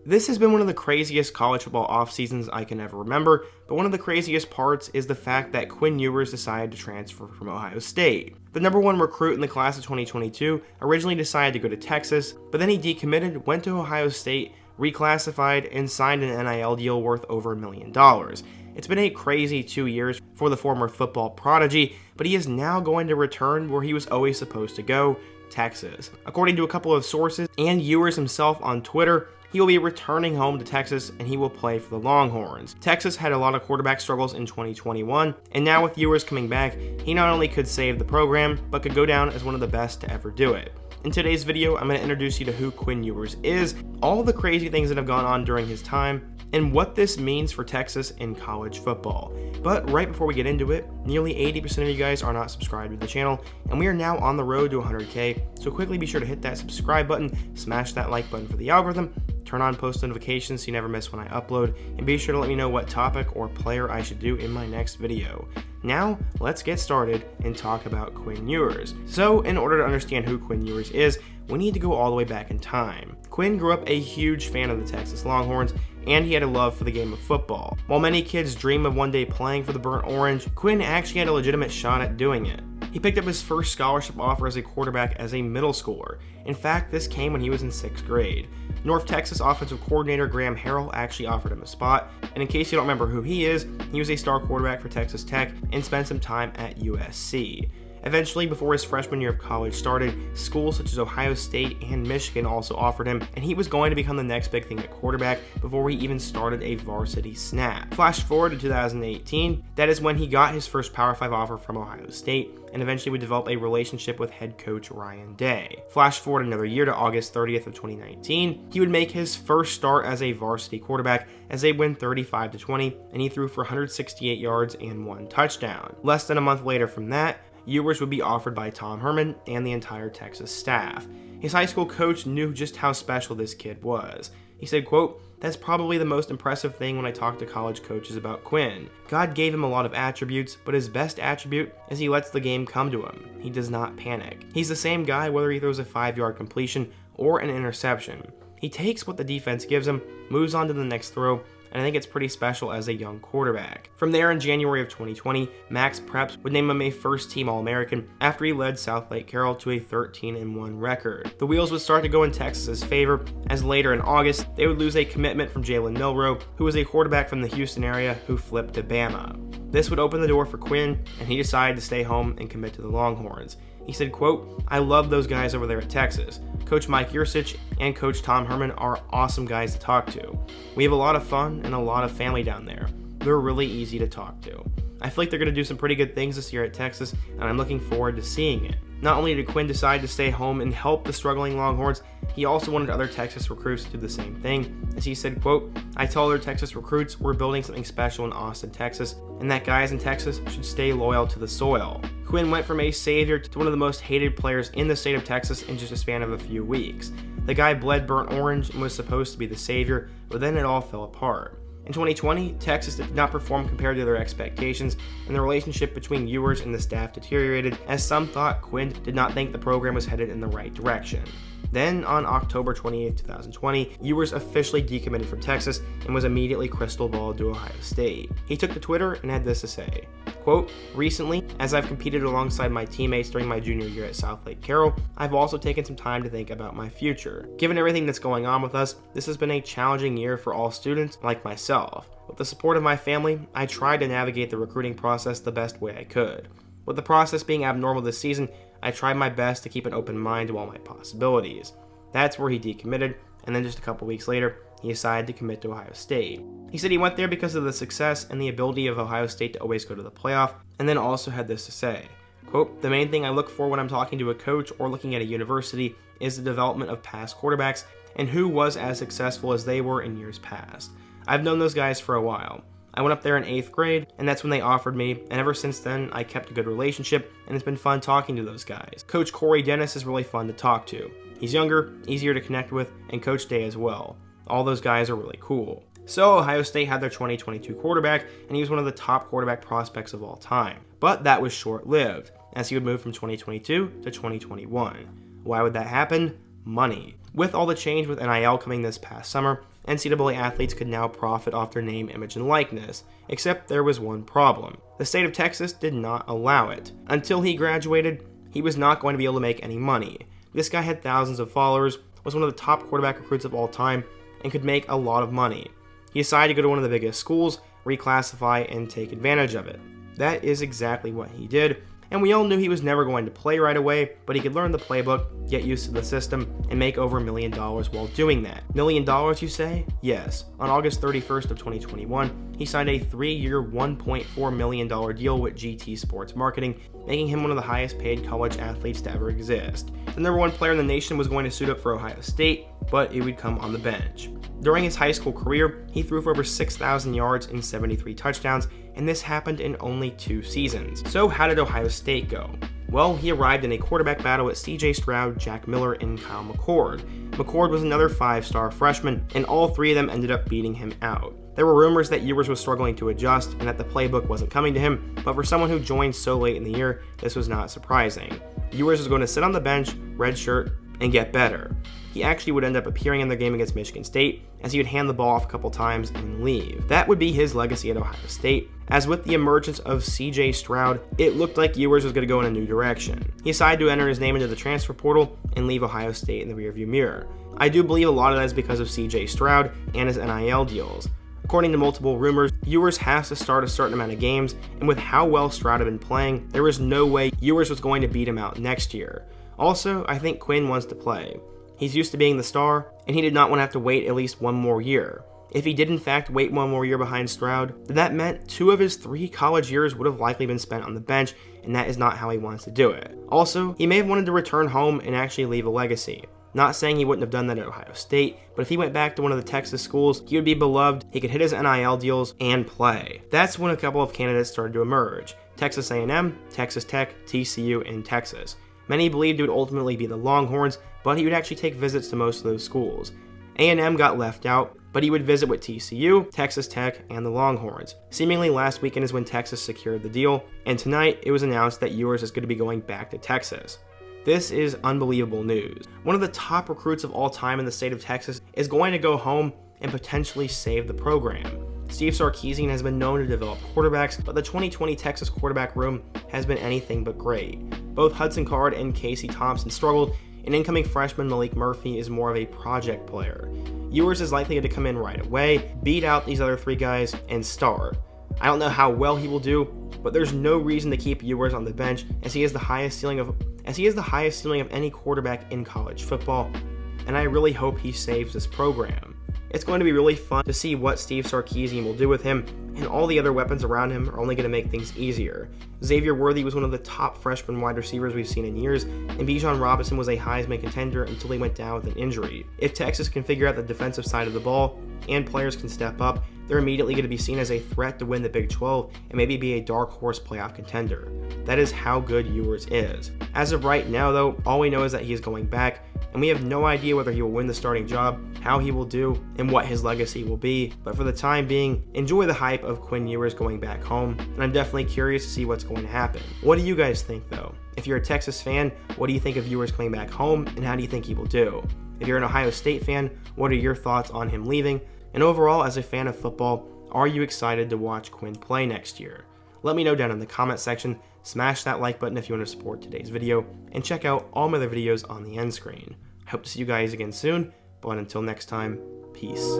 This has been one of the craziest college football off seasons I can ever remember, but one of the craziest parts is the fact that Quinn Ewers decided to transfer from Ohio State. The number one recruit in the class of 2022 originally decided to go to Texas, but then he decommitted, went to Ohio State, reclassified, and signed an NIL deal worth over $1 million. It's been a crazy 2 years for the former football prodigy, but he is now going to return where he was always supposed to go, Texas. According to a couple of sources and Ewers himself on Twitter, he will be returning home to Texas and he will play for the Longhorns. Texas had a lot of quarterback struggles in 2021, and now with Ewers coming back, he not only could save the program, but could go down as one of the best to ever do it. In today's video, I'm going to introduce you to who Quinn Ewers is, all the crazy things that have gone on during his time, and what this means for Texas in college football. But right before we get into it, nearly 80% of you guys are not subscribed to the channel, and we are now on the road to 100K, so quickly be sure to hit that subscribe button, smash that like button for the algorithm, turn on post notifications so you never miss when I upload, and be sure to let me know what topic or player I should do in my next video. Now, let's get started and talk about Quinn Ewers. So, in order to understand who Quinn Ewers is, we need to go all the way back in time. Quinn grew up a huge fan of the Texas Longhorns, and he had a love for the game of football. While many kids dream of one day playing for the Burnt Orange, Quinn actually had a legitimate shot at doing it. He picked up his first scholarship offer as a quarterback as a middle schooler. In fact, this came when he was in 6th grade. North Texas offensive coordinator Graham Harrell actually offered him a spot, and in case you don't remember who he is, he was a star quarterback for Texas Tech and spent some time at USC. Eventually, before his freshman year of college started, schools such as Ohio State and Michigan also offered him, and he was going to become the next big thing at quarterback before he even started a varsity snap. Flash forward to 2018, that is when he got his first Power 5 offer from Ohio State, and eventually would develop a relationship with head coach Ryan Day. Flash forward another year to August 30th of 2019, he would make his first start as a varsity quarterback as they win 35-20, and he threw for 168 yards and 1 touchdown. Less than a month later from that, Ewers would be offered by Tom Herman and the entire Texas staff. His high school coach knew just how special this kid was. He said, quote, "That's probably the most impressive thing when I talk to college coaches about Quinn. God gave him a lot of attributes, but his best attribute is he lets the game come to him. He does not panic. He's the same guy whether he throws a 5-yard completion or an interception. He takes what the defense gives him, moves on to the next throw, and I think it's pretty special as a young quarterback." From there, in January of 2020, Max Preps would name him a first-team All-American after he led South Lake Carroll to a 13-1 record. The wheels would start to go in Texas's favor, as later in August, they would lose a commitment from Jalen Milroe, who was a quarterback from the Houston area who flipped to Bama. This would open the door for Quinn, and he decided to stay home and commit to the Longhorns. He said, quote, "I love those guys over there at Texas. Coach Mike Yursich and Coach Tom Herman are awesome guys to talk to. We have a lot of fun and a lot of family down there. They're really easy to talk to. I feel like they're going to do some pretty good things this year at Texas, and I'm looking forward to seeing it." Not only did Quinn decide to stay home and help the struggling Longhorns, he also wanted other Texas recruits to do the same thing, as he said, quote, "I tell other Texas recruits we're building something special in Austin, Texas, and that guys in Texas should stay loyal to the soil." Quinn went from a savior to one of the most hated players in the state of Texas in just a span of a few weeks. The guy bled burnt orange and was supposed to be the savior, but then it all fell apart. In 2020, Texas did not perform compared to their expectations, and the relationship between Ewers and the staff deteriorated, as some thought Quinn did not think the program was headed in the right direction. Then, on October 28, 2020, Ewers officially decommitted from Texas and was immediately crystal balled to Ohio State. He took to Twitter and had this to say, quote, "Recently, as I've competed alongside my teammates during my junior year at South Lake Carroll, I've also taken some time to think about my future. Given everything that's going on with us, this has been a challenging year for all students like myself. With the support of my family, I tried to navigate the recruiting process the best way I could. With the process being abnormal this season, I tried my best to keep an open mind to all my possibilities." That's where he decommitted, and then just a couple weeks later, he decided to commit to Ohio State. He said he went there because of the success and the ability of Ohio State to always go to the playoff, and then also had this to say, quote, "The main thing I look for when I'm talking to a coach or looking at a university is the development of past quarterbacks and who was as successful as they were in years past. I've known those guys for a while. I went up there in 8th grade, and that's when they offered me, and ever since then, I kept a good relationship, and it's been fun talking to those guys. Coach Corey Dennis is really fun to talk to. He's younger, easier to connect with, and Coach Day as well. All those guys are really cool." So, Ohio State had their 2022 quarterback, and he was one of the top quarterback prospects of all time. But that was short-lived, as he would move from 2022 to 2021. Why would that happen? money. With all the change with NIL coming this past summer, NCAA athletes could now profit off their name, image, and likeness, except there was one problem. The state of Texas did not allow it. Until he graduated, he was not going to be able to make any money. This guy had thousands of followers, was one of the top quarterback recruits of all time, and could make a lot of money. He decided to go to one of the biggest schools, reclassify, and take advantage of it. That is exactly what he did, and we all knew he was never going to play right away, but he could learn the playbook, get used to the system, and make over $1 million while doing that. $1 million, you say? Yes. On August 31st of 2021, he signed a 3-year, $1.4 million deal with GT Sports Marketing, making him one of the highest paid college athletes to ever exist. The number one player in the nation was going to suit up for Ohio State, but it would come on the bench. During his high school career, he threw for over 6,000 yards and 73 touchdowns, and this happened in only 2 seasons. So how did Ohio State go? Well, he arrived in a quarterback battle with CJ Stroud, Jack Miller, and Kyle McCord. McCord was another 5-star freshman, and all 3 of them ended up beating him out. There were rumors that Ewers was struggling to adjust and that the playbook wasn't coming to him, but for someone who joined so late in the year, this was not surprising. Ewers was going to sit on the bench, redshirt, and get better. He actually would end up appearing in their game against Michigan State, as he would hand the ball off a couple times and leave. That would be his legacy at Ohio State, as with the emergence of CJ Stroud, it looked like Ewers was going to go in a new direction. He decided to enter his name into the transfer portal and leave Ohio State in the rearview mirror. I do believe a lot of that is because of CJ Stroud and his NIL deals. According to multiple rumors, Ewers has to start a certain amount of games, and with how well Stroud had been playing, there was no way Ewers was going to beat him out next year. Also, I think Quinn wants to play. He's used to being the star, and he did not want to have to wait at least one more year. If he did in fact wait one more year behind Stroud, then that meant 2 of his 3 college years would have likely been spent on the bench, and that is not how he wants to do it. Also, he may have wanted to return home and actually leave a legacy. Not saying he wouldn't have done that at Ohio State, but if he went back to one of the Texas schools, he would be beloved, he could hit his NIL deals, and play. That's when a couple of candidates started to emerge: Texas A&M, Texas Tech, TCU, and Texas. Many believed it would ultimately be the Longhorns, but he would actually take visits to most of those schools. A&M got left out, but he would visit with TCU, Texas Tech, and the Longhorns. Seemingly last weekend is when Texas secured the deal, and tonight it was announced that Ewers is going to be going back to Texas. This is unbelievable news. One of the top recruits of all time in the state of Texas is going to go home and potentially save the program. Steve Sarkisian has been known to develop quarterbacks, but the 2020 Texas quarterback room has been anything but great. Both Hudson Card and Casey Thompson struggled, and incoming freshman Malik Murphy is more of a project player. Ewers is likely to come in right away, beat out these other 3 guys, and start. I don't know how well he will do, but there's no reason to keep Ewers on the bench, as he has the highest ceiling of any quarterback in college football, and I really hope he saves this program. It's going to be really fun to see what Steve Sarkisian will do with him, and all the other weapons around him are only going to make things easier. Xavier Worthy was one of the top freshman wide receivers we've seen in years, and Bijan Robinson was a Heisman contender until he went down with an injury. If Texas can figure out the defensive side of the ball, and players can step up, they're immediately going to be seen as a threat to win the Big 12 and maybe be a dark horse playoff contender. That is how good Ewers is. As of right now though, all we know is that he is going back, and we have no idea whether he will win the starting job, how he will do, and what his legacy will be. But for the time being, enjoy the hype of Quinn Ewers going back home, and I'm definitely curious to see what's going to happen. What do you guys think though? If you're a Texas fan, what do you think of Ewers coming back home, and how do you think he will do? If you're an Ohio State fan, what are your thoughts on him leaving? And overall, as a fan of football, are you excited to watch Quinn play next year? Let me know down in the comment section, smash that like button if you want to support today's video, and check out all my other videos on the end screen. I hope to see you guys again soon, but until next time, peace.